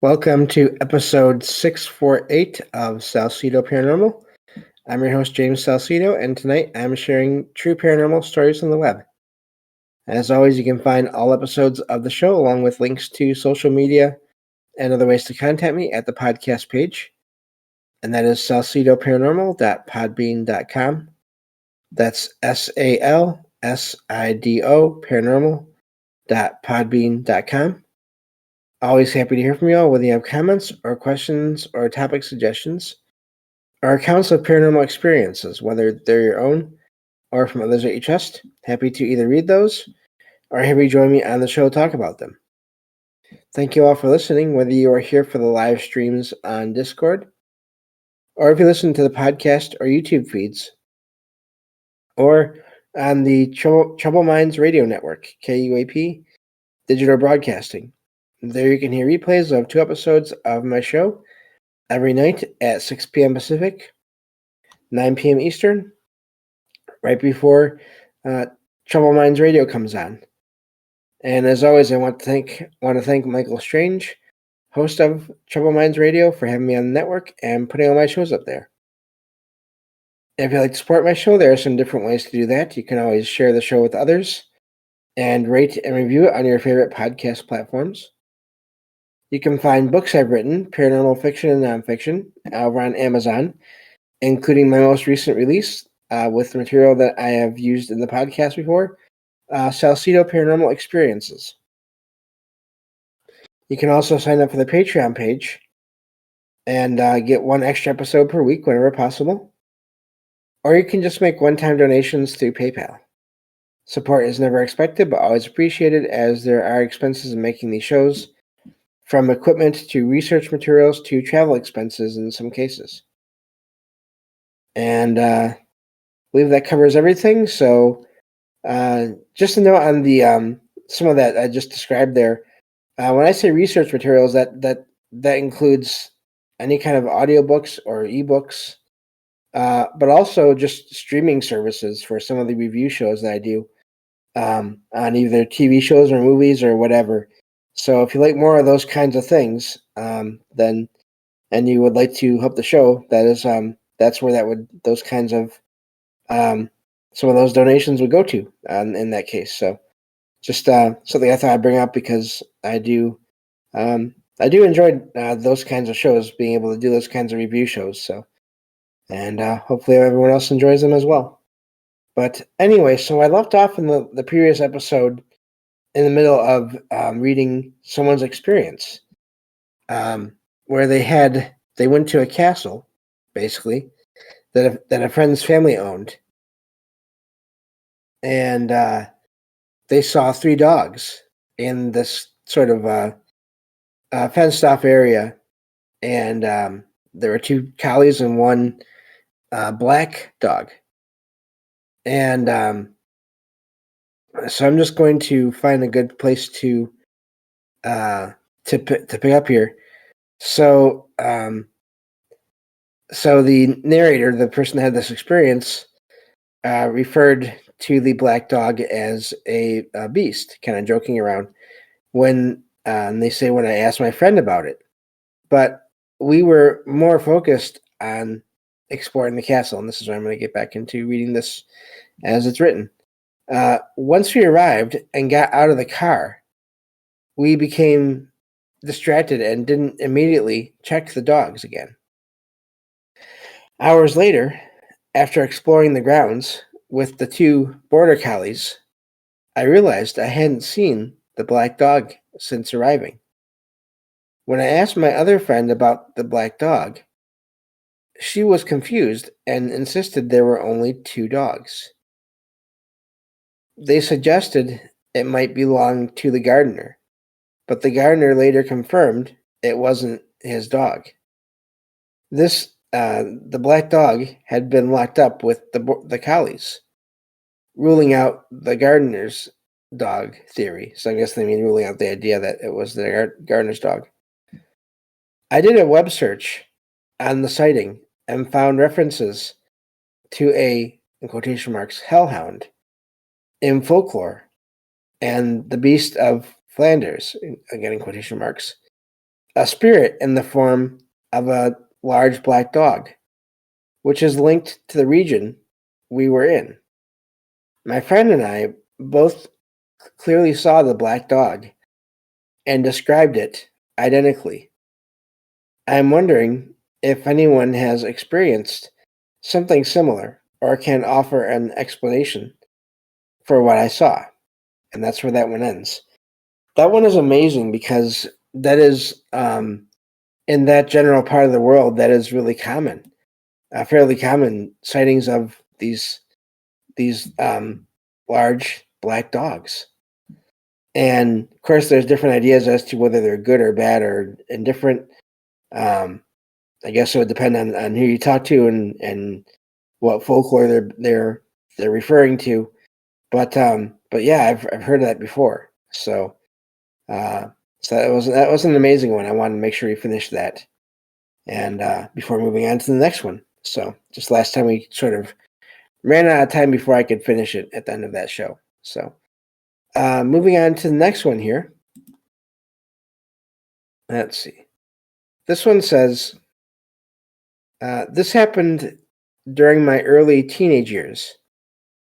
Welcome to episode 648 of Salsidoparanormal. I'm your host, James Salcido, and tonight I'm sharing true paranormal stories on the web. As always, you can find all episodes of the show along with links to social media and other ways to contact me at the podcast page, and that is salsidoparanormal.podbean.com. That's SALSIDO paranormal.podbean.com. Always happy to hear from you all, whether you have comments or questions or topic suggestions or accounts of paranormal experiences, whether they're your own or from others that you trust. Happy to either read those or have you join me on the show to talk about them. Thank you all for listening, whether you are here for the live streams on Discord or if you listen to the podcast or YouTube feeds or on the Trouble Minds Radio Network, KUAP Digital Broadcasting. There you can hear replays of 2 episodes of my show every night at 6 p.m. Pacific, 9 p.m. Eastern, right before Trouble Minds Radio comes on. And as always, I want to thank Michael Strange, host of Trouble Minds Radio, for having me on the network and putting all my shows up there. If you'd like to support my show, there are some different ways to do that. You can always share the show with others and rate and review it on your favorite podcast platforms. You can find books I've written, paranormal fiction and nonfiction, over on Amazon, including my most recent release with material that I have used in the podcast before, Salsido Paranormal Experiences. You can also sign up for the Patreon page and get 1 extra episode per week whenever possible. Or you can just make one-time donations through PayPal. Support is never expected, but always appreciated, as there are expenses in making these shows, from equipment to research materials to travel expenses in some cases. And I believe that covers everything. So just a note on the some of that I just described there. When I say research materials, that includes any kind of audiobooks or ebooks, but also just streaming services for some of the review shows that I do on either TV shows or movies or whatever. So if you like more of those kinds of things, then and you would like to help the show, that's where those kinds of some of those donations would go to in that case. So just something I thought I'd bring up, because I do enjoy those kinds of shows, being able to do those kinds of review shows. So, and hopefully everyone else enjoys them as well. But anyway, so I left off in the previous episode in the middle of reading someone's experience, where they went to a castle, basically, that a friend's family owned, and they saw 3 dogs in this sort of fenced-off area, and there were 2 collies and 1 black dog. And so I'm just going to find a good place to pick up here. So so the narrator, the person that had this experience, referred to the black dog as a beast, kind of joking around. When they say, when I asked my friend about it, but we were more focused on exploring the castle, and this is where I'm going to get back into reading this as it's written. Once we arrived and got out of the car, we became distracted and didn't immediately check the dogs again. Hours later, after exploring the grounds with the 2 border collies, I realized I hadn't seen the black dog since arriving. When I asked my other friend about the black dog, she was confused and insisted there were only 2 dogs. They suggested it might belong to the gardener, but the gardener later confirmed it wasn't his dog. The black dog had been locked up with the collies, ruling out the gardener's dog theory. So I guess they mean ruling out the idea that it was the gardener's dog. I did a web search on the sighting and found references to a, in quotation marks, hellhound in folklore, and the beast of Flanders, again in quotation marks, a spirit in the form of a large black dog, which is linked to the region we were in. My friend and I both clearly saw the black dog and described it identically. I am wondering if anyone has experienced something similar or can offer an explanation for what I saw. And that's where that one ends. That one is amazing because that is, in that general part of the world, that is really common, fairly common sightings of these large black dogs. And of course, there's different ideas as to whether they're good or bad or indifferent. I guess it would depend on who you talk to and what folklore they're referring to. But yeah, I've heard of that before. So that was an amazing one. I wanted to make sure we finished that, and before moving on to the next one. So just last time we sort of ran out of time before I could finish it at the end of that show. So moving on to the next one here. Let's see. This one says, this happened during my early teenage years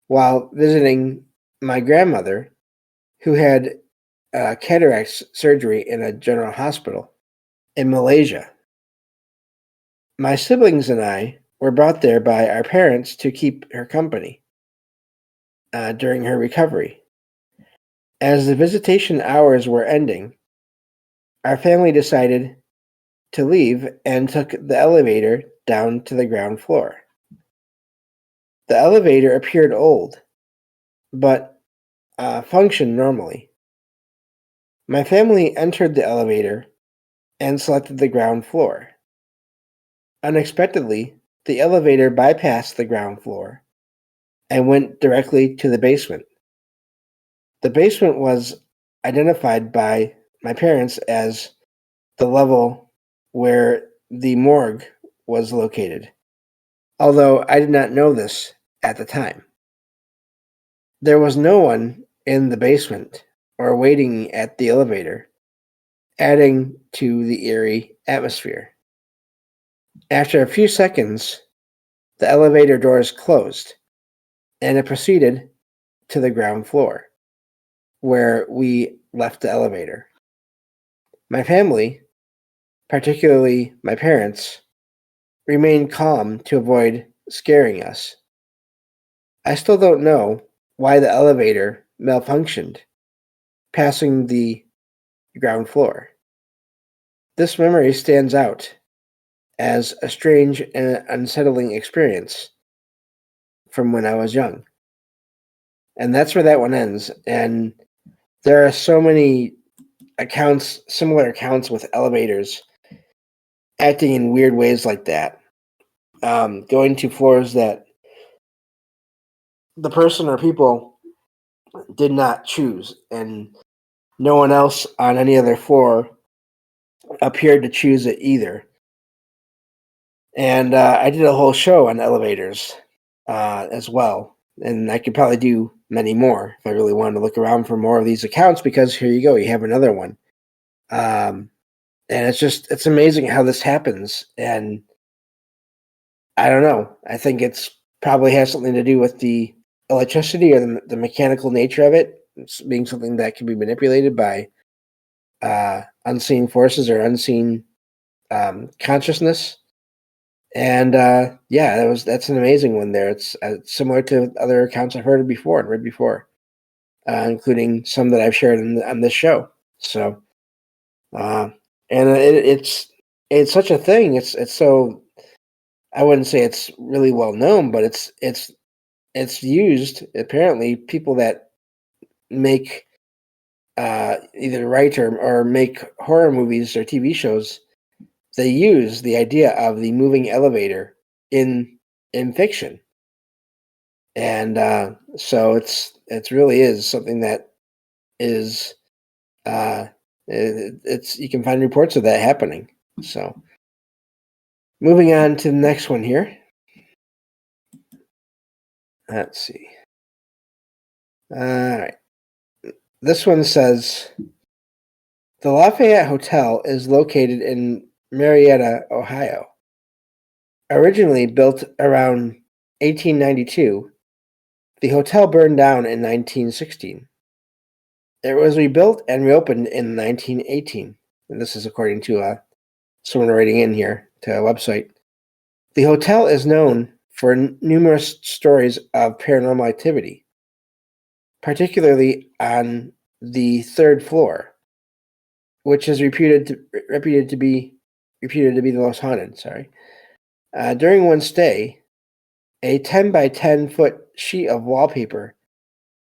while visiting my grandmother, who had cataract surgery in a general hospital in Malaysia. My siblings and I were brought there by our parents to keep her company during her recovery. As the visitation hours were ending, our family decided to leave and took the elevator down to the ground floor. The elevator appeared old, but functioned normally. My family entered the elevator and selected the ground floor. Unexpectedly, the elevator bypassed the ground floor and went directly to the basement. The basement was identified by my parents as the level where the morgue was located, although I did not know this at the time. There was no one in the basement or waiting at the elevator, adding to the eerie atmosphere. After a few seconds, the elevator doors closed, and it proceeded to the ground floor, where we left the elevator. My family, particularly my parents, remained calm to avoid scaring us. I still don't know why the elevator malfunctioned, passing the ground floor. This memory stands out as a strange and unsettling experience from when I was young. And that's where that one ends. And there are so many accounts, similar accounts with elevators acting in weird ways like that. Going to floors that the person or people did not choose, and no one else on any other floor appeared to choose it either. And I did a whole show on elevators as well, and I could probably do many more if I really wanted to look around for more of these accounts, because here you go, you have another one. And it's amazing how this happens. And I don't know, I think it's probably has something to do with the electricity or the mechanical nature of it, it's being something that can be manipulated by unseen forces or unseen consciousness. And yeah, that's an amazing one there. It's similar to other accounts I've heard of before and read before, including some that I've shared on this show. So, and it's such a thing. It's so, I wouldn't say it's really well known, but it's used. Apparently, people that make either write or make horror movies or TV shows, they use the idea of the moving elevator in fiction. And so it really is something that is it's you can find reports of that happening. So moving on to the next one here. Let's see. All right. This one says, The Lafayette Hotel is located in Marietta, Ohio. Originally built around 1892, the hotel burned down in 1916. It was rebuilt and reopened in 1918. And this is according to someone writing in here to a website. The hotel is known for numerous stories of paranormal activity, particularly on the third floor, which is reputed to be the most haunted. During one stay, a 10 by 10 foot sheet of wallpaper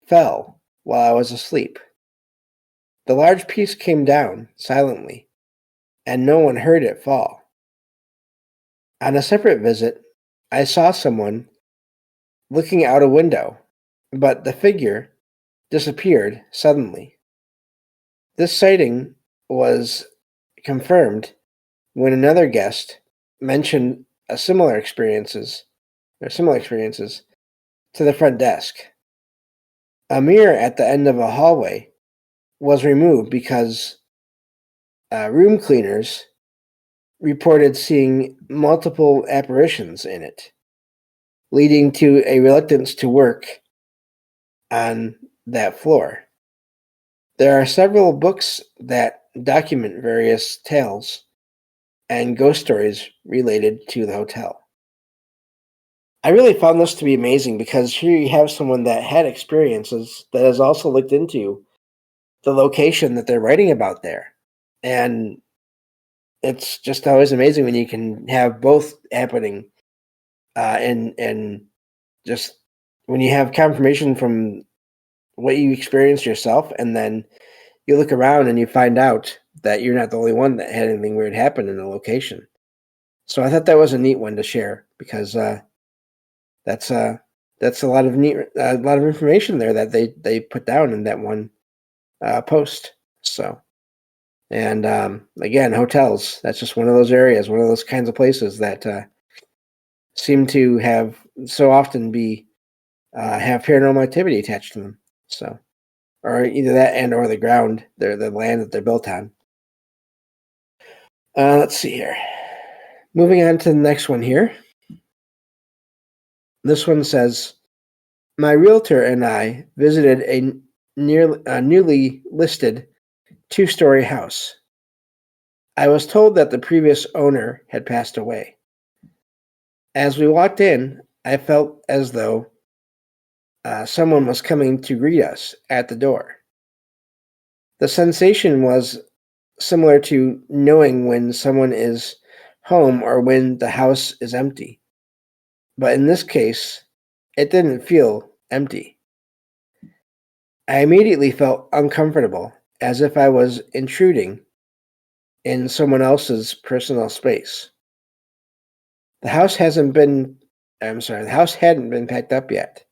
fell while I was asleep. The large piece came down silently, and no one heard it fall. On a separate visit, I saw someone looking out a window, but the figure disappeared suddenly. This sighting was confirmed when another guest mentioned similar experiences to the front desk. A mirror at the end of a hallway was removed because room cleaners reported seeing multiple apparitions in it, leading to a reluctance to work on that floor. There are several books that document various tales and ghost stories related to the hotel. I really found this to be amazing because here you have someone that had experiences that has also looked into the location that they're writing about there. And it's just always amazing when you can have both happening, and just when you have confirmation from what you experienced yourself, and then you look around and you find out that you're not the only one that had anything weird happen in the location. So I thought that was a neat one to share because that's a lot of information there that they put down in that one post. So. And again, hotels, that's just one of those areas, one of those kinds of places that seem to have so often have paranormal activity attached to them. So, or either that and or the ground, the land that they're built on. Let's see here. Moving on to the next one here. This one says, my realtor and I visited a newly listed 2-story house. I was told that the previous owner had passed away. As we walked in, I felt as though someone was coming to greet us at the door. The sensation was similar to knowing when someone is home or when the house is empty. But in this case, it didn't feel empty. I immediately felt uncomfortable, as if I was intruding in someone else's personal space. The house hadn't been packed up yet,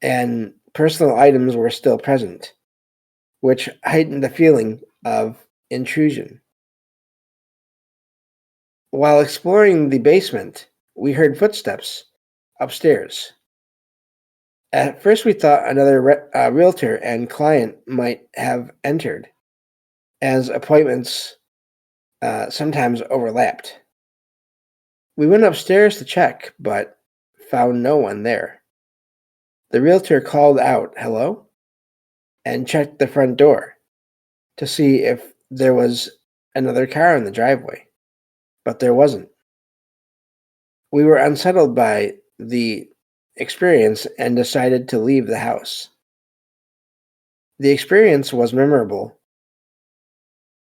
and personal items were still present, which heightened the feeling of intrusion. While exploring the basement, we heard footsteps upstairs. At first, we thought another realtor and client might have entered, as appointments sometimes overlapped. We went upstairs to check, but found no one there. The realtor called out, "Hello?" and checked the front door to see if there was another car in the driveway, but there wasn't. We were unsettled by the experience and decided to leave the house. The experience was memorable,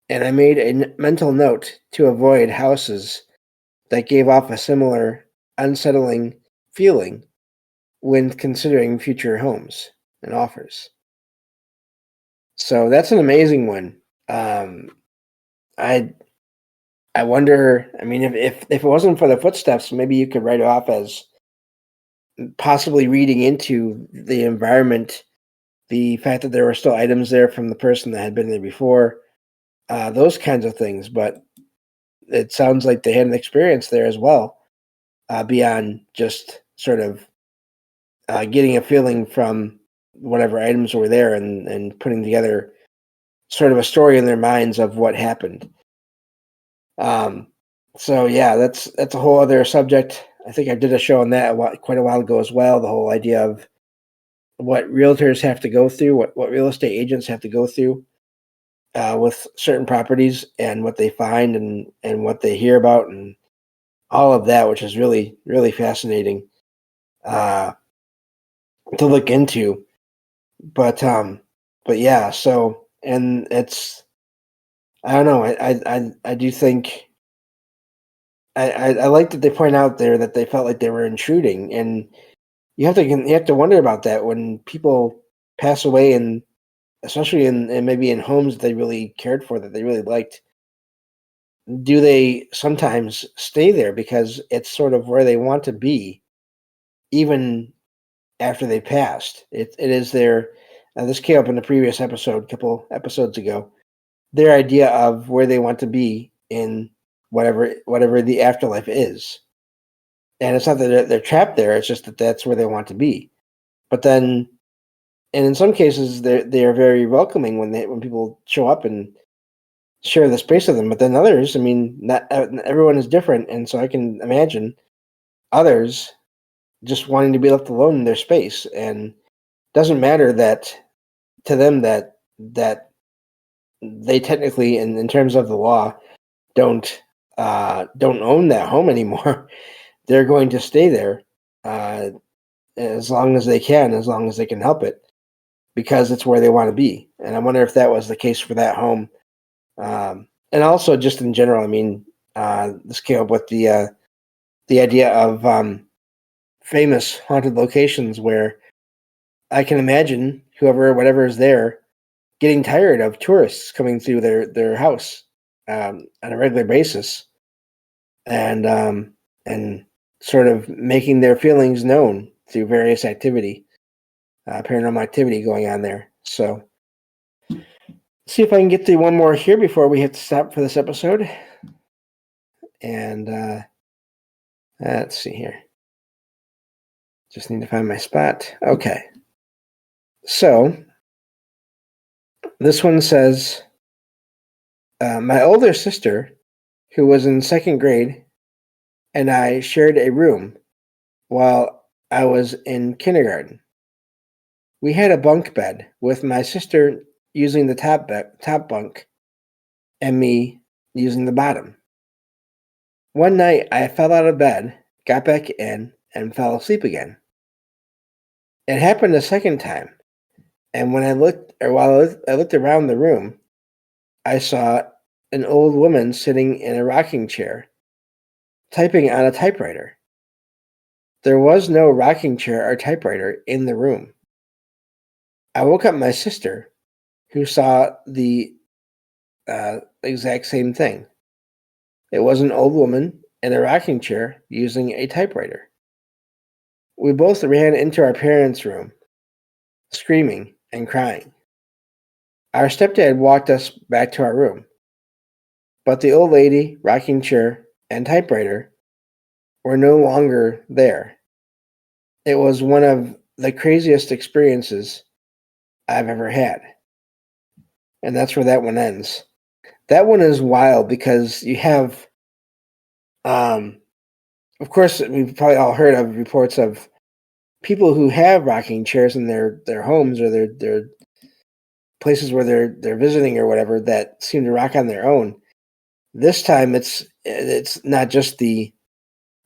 and I made a mental note to avoid houses that gave off a similar unsettling feeling when considering future homes and offers. So that's an amazing one. I wonder. I mean, if it wasn't for the footsteps, maybe you could write it off as possibly reading into the environment, the fact that there were still items there from the person that had been there before, those kinds of things. But it sounds like they had an experience there as well, beyond just sort of getting a feeling from whatever items were there and putting together sort of a story in their minds of what happened. Um, so yeah, that's a whole other subject. I think I did a show on that quite a while ago as well. The whole idea of what realtors have to go through, what real estate agents have to go through with certain properties, and what they find, and what they hear about, and all of that, which is really really fascinating uh, to look into. But yeah. So, and it's, I don't know. I do think I like that they point out there that they felt like they were intruding, and you have to wonder about that when people pass away, and especially in maybe in homes that they really cared for, that they really liked. Do they sometimes stay there because it's sort of where they want to be, even after they passed? It is their, this came up in the previous episode, a couple episodes ago. Their idea of where they want to be in whatever the afterlife is. And it's not that they're trapped there, it's just that that's where they want to be. But then, and in some cases, they are very welcoming when people show up and share the space with them. But then others, I mean, not everyone is different, and so I can imagine others just wanting to be left alone in their space, and doesn't matter that to them that they technically, in terms of the law, don't own that home anymore. They're going to stay there uh, as long as they can, as long as they can help it, because it's where they want to be. And I wonder if that was the case for that home. And also, just in general, I mean, this came up with the idea of famous haunted locations, where I can imagine whatever is there getting tired of tourists coming through their house on a regular basis, and sort of making their feelings known through various paranormal activity going on there. So, see if I can get through one more here before we have to stop for this episode. And let's see here. Just need to find my spot. Okay. So, this one says, my older sister, who was in second grade, and I shared a room while I was in kindergarten. We had a bunk bed, with my sister using the top bunk and me using the bottom. One night I fell out of bed, got back in, and fell asleep again. It happened a second time, and when I looked, or while I looked around the room, I saw an old woman sitting in a rocking chair, typing on a typewriter. There was no rocking chair or typewriter in the room. I woke up my sister, who saw the exact same thing. It was an old woman in a rocking chair using a typewriter. We both ran into our parents' room, screaming and crying. Our stepdad walked us back to our room, but the old lady, rocking chair, and typewriter were no longer there. It was one of the craziest experiences I've ever had. And that's where that one ends. That one is wild because you have, of course, we've probably all heard of reports of people who have rocking chairs in their homes, or their places where they're visiting or whatever, that seem to rock on their own. This time it's not just the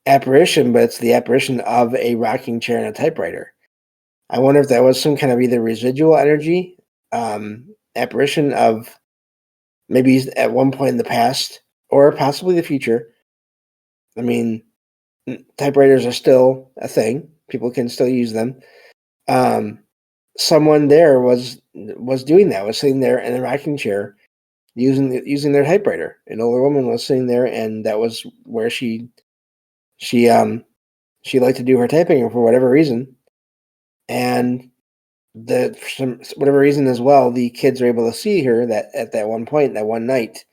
apparition, but it's the apparition of a rocking chair and a typewriter. I wonder if that was some kind of either residual energy, apparition of maybe at one point in the past, or possibly the future. I mean, typewriters are still a thing; people can still use them. Someone there was doing that, was sitting there in a rocking chair using their typewriter. An older woman was sitting there, and that was where she liked to do her typing for whatever reason. And for whatever reason as well, the kids are able to see her that at that one point, that one night,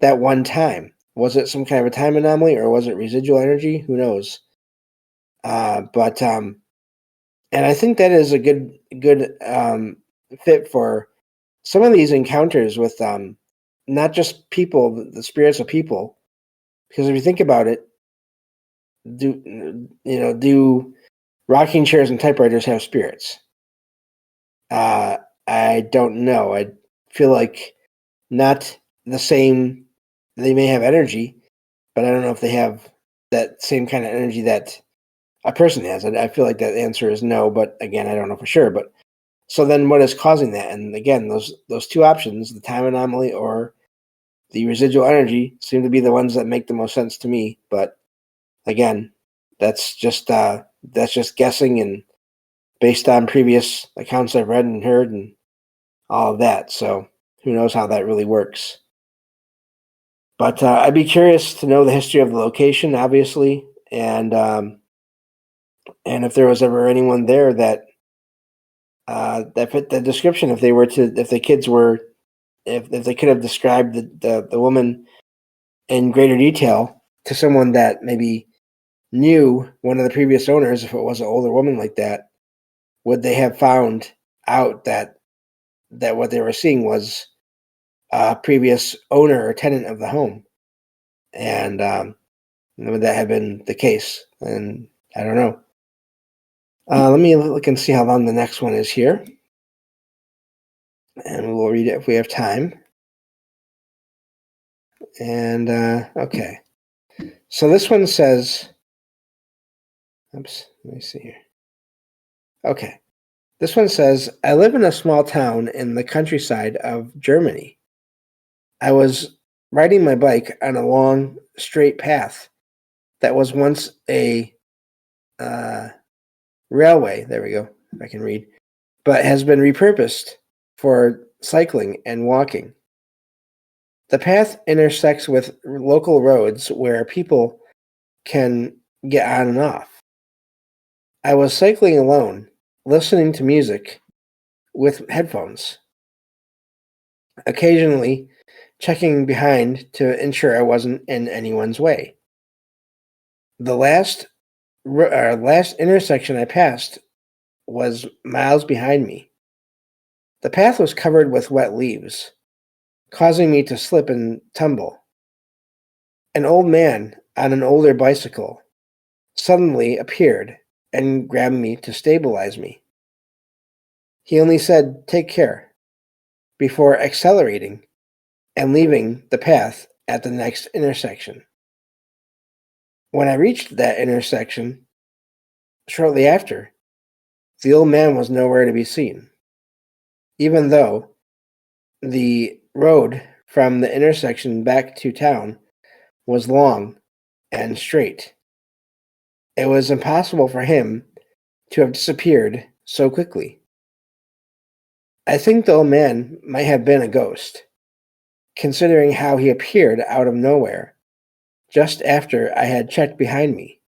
that one time. Was it some kind of a time anomaly, or was it residual energy? Who knows? But and I think that is a good fit for some of these encounters with not just people, the spirits of people, because if you think about it, do rocking chairs and typewriters have spirits? I don't know. I feel like not the same. They may have energy, but I don't know if they have that same kind of energy that a person has. I feel like that answer is no, but again, I don't know for sure. But so then what is causing that? And again, those two options, the time anomaly or the residual energy, seem to be the ones that make the most sense to me. But again, that's just guessing and based on previous accounts I've read and heard and all of that. So who knows how that really works. But I'd be curious to know the history of the location, obviously, and if there was ever anyone there that that fit the description. If the kids were, if they could have described the woman in greater detail to someone that maybe knew one of the previous owners, if it was an older woman like that, would they have found out that what they were seeing was a previous owner or tenant of the home? And would that have been the case? And I don't know. Let me look and see how long the next one is here. And we'll read it if we have time. And okay. So this one says, oops, let me see here. Okay. This one says, I live in a small town in the countryside of Germany. I was riding my bike on a long, straight path that was once a railway. There we go, if I can read. But has been repurposed for cycling and walking. The path intersects with local roads where people can get on and off. I was cycling alone, listening to music with headphones, occasionally checking behind to ensure I wasn't in anyone's way. The last intersection I passed was miles behind me. The path was covered with wet leaves, causing me to slip and tumble. An old man on an older bicycle suddenly appeared and grabbed me to stabilize me. He only said, "Take care," before accelerating and leaving the path at the next intersection. When I reached that intersection, shortly after, the old man was nowhere to be seen, even though the road from the intersection back to town was long and straight. It was impossible for him to have disappeared so quickly. I think the old man might have been a ghost, considering how he appeared out of nowhere just after I had checked behind me.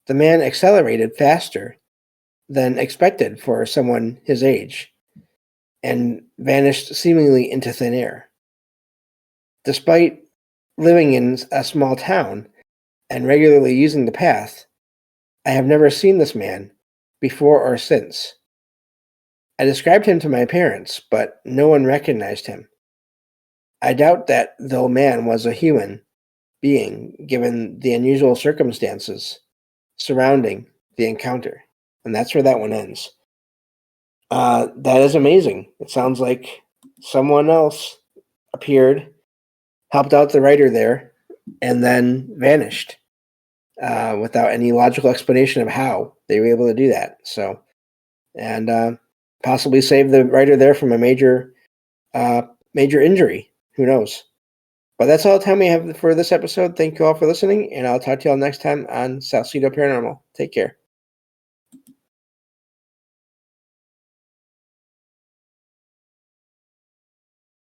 The man accelerated faster than expected for someone his age and vanished seemingly into thin air. Despite living in a small town and regularly using the path, I have never seen this man before or since. I described him to my parents, but no one recognized him. I doubt that the old man was a human being, given the unusual circumstances surrounding the encounter. And that's where that one ends. That is amazing. It sounds like someone else appeared, helped out the writer there, and then vanished without any logical explanation of how they were able to do that. So, and possibly save the writer there from a major injury. Who knows? But that's all the time we have for this episode. Thank you all for listening, and I'll talk to you all next time on Salsidoparanormal. Take care.